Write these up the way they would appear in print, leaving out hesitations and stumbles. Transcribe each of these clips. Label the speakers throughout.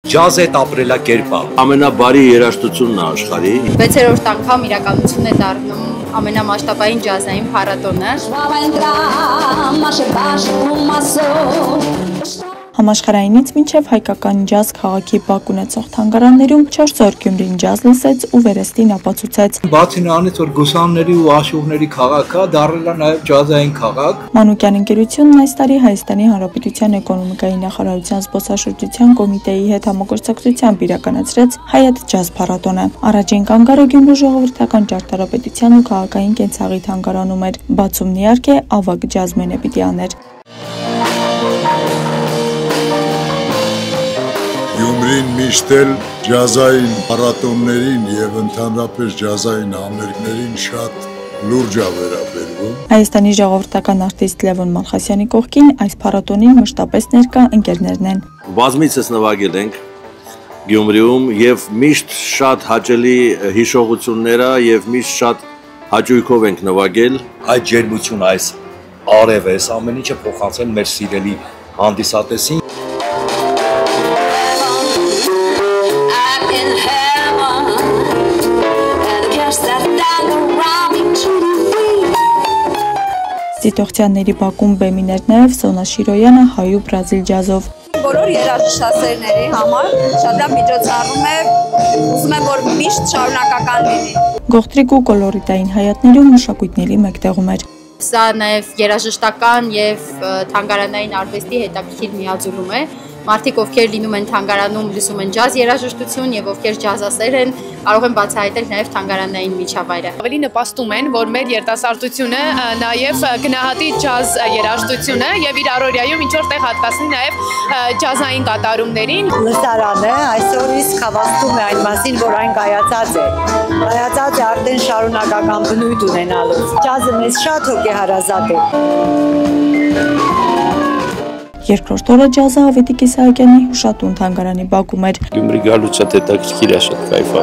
Speaker 1: Ջազը այդ ապրելակերպը
Speaker 2: ամենաբարի երաժշտությունն է աշխարհի։
Speaker 3: 6-րդ անգամ իրականություն է դառնում ամենամասշտաբային ջազային փառատոնը։
Speaker 4: Համաշխարհայինից մինչև հայկական ջազ քաղաքի բակ ունեցող թանգարաններում 4 օր Գյումրին ջազ լսեց ու վերստին ապացուցեց։
Speaker 1: Բացի նրանից, որ գուսանների ու աշուղների քաղաք է, դառել է նաև ջազային քաղաք։
Speaker 4: Մանուկյան ընկերությունն այս տարի Հայաստանի Հանրապետության էկոնոմիկայի նախարարության զբոսաշրջության կոմիտեի հետ համագործակցությամբ իրականացրեց Հայաց ջազ փառատոնը։ Առաջին կանգառը Գյումրու ժողովրդական ճարտարապետության ու քաղաքային կենցաղի թանգարանում էր։ Բացումն իհարկե ավագ ջազմենը պիտի աներ։
Speaker 5: Գյումրին միշտ էլ ջազային փառատոններին եւ ընդհանրապես ջազային համերգներին շատ լուրջ է վերաբերվում։
Speaker 4: Հայաստանի ժողովրդական արտիստ Լևոն Մալխասյանի կողքին այս փառատոնին մշտապես ներկա ընկերներն են։
Speaker 2: Բազմիցս նվագել ենք Գյումրիում եւ միշտ շատ հաճելի հիշողությունները եւ միշտ շատ հաճույքով ենք նվագել։
Speaker 1: Այդ ջերմությունը, այս արևը, այս ամեն ինչը փոխանցել մեր սիրելի հանդիսատեսին։
Speaker 4: Սիտողցյանների բակում բեմին էր նաև Սոնա Շիրոյանը հայ ու բրազիլ ջազով։
Speaker 3: Բոլոր երաժշտասերների համար շատ լավ միջոցառում է, ուզում եմ, որ միշտ շարունակական լինի։
Speaker 4: Գողտրիկ ու կոլորիտային հայատներում մշակույթների մեկտեղում էր։
Speaker 3: Սա նաև երաժշտական եւ թանգարանային արվեստի հետաքրքիր միաձուլում է։ Մարդիկ, ովքեր լինում են թանգարանում, լսում են ջազ երաժշտություն եւ ովքեր ջազասեր են, կարող են բացահայտել նաև թանգարանային միջավայրը։
Speaker 6: Ավելի նպաստում են, որ մեր երիտասարդությունը նաև գնահատի ջազ երաժշտությունը եւ իր առօրյայում ինչ որ տեղ հատկացնի նաև ջազային կատարումներին։
Speaker 7: Լսարանը այսօր իսկ հավաստում է այն մասին, որ այն կայացած է։ Կայացած է արդեն շարունակական բնույթ ունենալու։ Ջազը մեզ շատ հոգեհարազատ է։
Speaker 4: Երկրորդ օրը ջազը Ավետիք Իսահակյանի հուշատուն թանգարանի բակում էր։
Speaker 8: Գյումրի գալուց շատ հետաքրքիր է, շատ կայֆ է։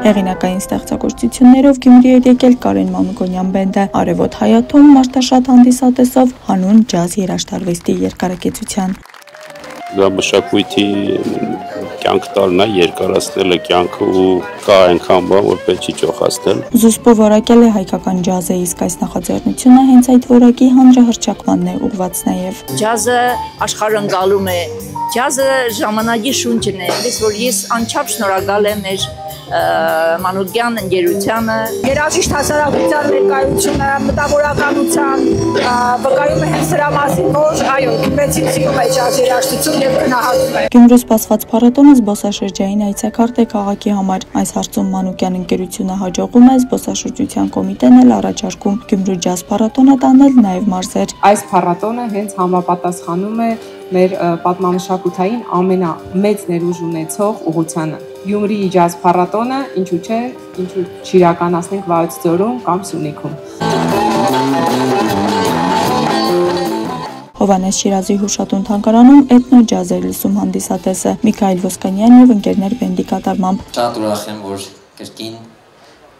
Speaker 4: Հեղինակային ստեղծագործություններով Գյումրի էր եկել Կարեն Մանուկոնյան բենդը, Արևոտ Հայաթում մարտաշատ հանդիսատեսով հանուն ջազ երաժշտարվեստի երկարակեցության։
Speaker 8: Դա մշակույթի կյանք տալն է, երկարացնելը կյանքը ու կա այնքան բան, որ պետք չի ճոխացնել։
Speaker 4: Զուսպը որակել է հայկական ջազը, իսկ այս նախաձեռնությունը հենց այդ որակի հանրահռչակմանն է ուղղված նաև։
Speaker 7: Ջազը աշխարհը ընկալում է, ջազը ժամանակի շունչն է, այնպես որ ես անչափ շնորհակալ եմ մեր Մանուկյան ընկերությանը։ Երաժիշտ հասարակության ներկայությունը, մտավորականության վկայում է հենց դրա մասին, որ այո, գյումրեցին սիրում է ջազ երաժշտություն եւ գնահատում է։
Speaker 4: Գյումրու սպասված փառատոնը զբոսաշրջային այցեքարտ է քաղաքի համար։ Այս հարցում Մանուկյան ընկերությունը հաջողում է, զբոսաշրջության կոմիտեն էլ առաջարկում Գյումրու ջազ փառատոնը տանել նաև մարզեր։
Speaker 9: Այս փառատոնը հենց համապատասխանում է մեր պատմամշակութային ամենամեծ ներուժ ունեցող ուղղությանը։ Գյումրիի ջազ փառատոնը, ինչու՞ չէ, ինչու չիրականացնենք Վայոց ձորում կամ Սյունիքում։
Speaker 4: Հովհաննես Շիրազի հուշատուն թանգարանում էթնոջազ էր լսում հանդիսատեսը Միքայել Ոսկանյան եւ ընկերներ բենդի կատարմամբ։
Speaker 10: Շատ ուրախ եմ, որ կրկին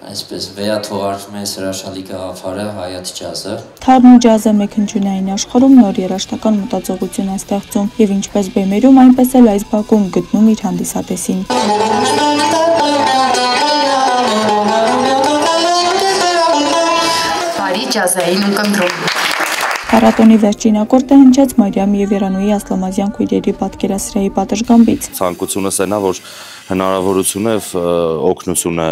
Speaker 10: այսպես վերաթողարկվում է հրաշալի գաղափարը Հայաց ջազը։
Speaker 4: Թարմ ջազը մեքենչունային աշխարհում նոր երաժշտական մտածողություն է ստեղծում եւ ինչպես բեմերում, այնպես էլ այս բակում գտնում իր հանդիսատեսին։
Speaker 3: Բարի ջազային ընկնդրում։
Speaker 4: Փառատոնի վերջին ակորդը հնչեց Մարիամ եւ Երանուհի Ասլամազյան քույրերի պատկերասրահի պատշգամբից։
Speaker 11: Ցանկությունս այն է, որ հնարավորություն է օգնություն է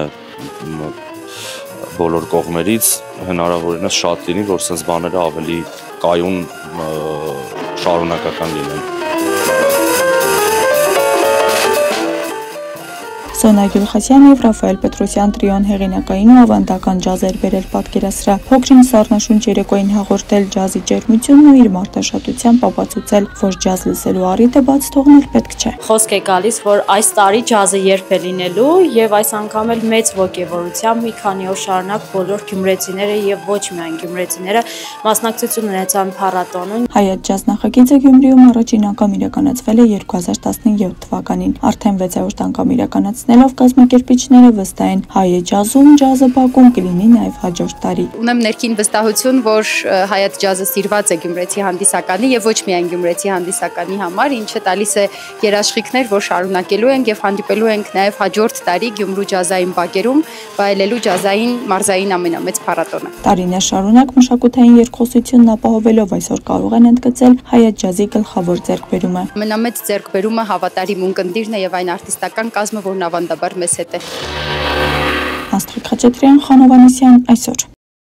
Speaker 11: բոլոր կողմերից հնարավորինս շատ լինի, որ sense բաները ավելի կայուն շարունակական լինեն։
Speaker 4: Սոնա Գյուլխասյան եւ Ռաֆայել Պետրոսյան տրիոն հեղինակային ու ավանդական ջազ էր բերել պատկերասրահ։ Փոքրին սառնաշունչ երեկոյին հաղորդել ջազի ջերմությունն ու իր մարտաշատությամբ ապացուցել, որ ջազ լսելու առիթը բաց թողնել պետք չէ։
Speaker 12: Խոսք է գալիս, որ այս տարի ջազը երբ է լինելու եւ այս անգամ էլ մեծ ոգևորությամբ մի քանի օր շարունակ բոլոր գյումրեցիները եւ ոչ միայն գյումրեցիները մասնակցություն ունեցան փառատոնին։
Speaker 4: Հայաց ջազ նախագիծը Գյումրիում առաջին անգամ իրականացվել է 2017 թվականին։ Արդեն 6-րդ անգամ իրականացնել մեկնելով կազմակերպիչները վստահ են հայ ջազում, ջազը Բաքվում կլինի նաև հաջորդ տարի։
Speaker 3: Ունեմ ներքին վստահություն, որ հայոց ջազը սիրված է գյումրեցի հանդիսականի եւ ոչ միայն գյումրեցի հանդիսականի համար, ինչը տալիս է երաշխիքներ, որ շարունակելու ենք եւ հանդիպելու ենք նաեւ հաջորդ տարի Գյումրու ջազային բակերում վայելելու ջազային մարզային ամենամեծ փառատոնը։
Speaker 4: Տարիներ շարունակ մշակութային երկխոսությունն ապահովելով այսօր կարող են ընդգծել հայոց ջազի գլխավոր ձեռքբերումը։
Speaker 3: Ամենամեծ ձեռքբերումը հավատարիմ ունկնդիրն է եւ այն արտիստական կազմը, որն ավանդաբար մեզ հետ է։
Speaker 4: Աստղիկ Խաչատրյան, Խանովանեսյան, այսօր։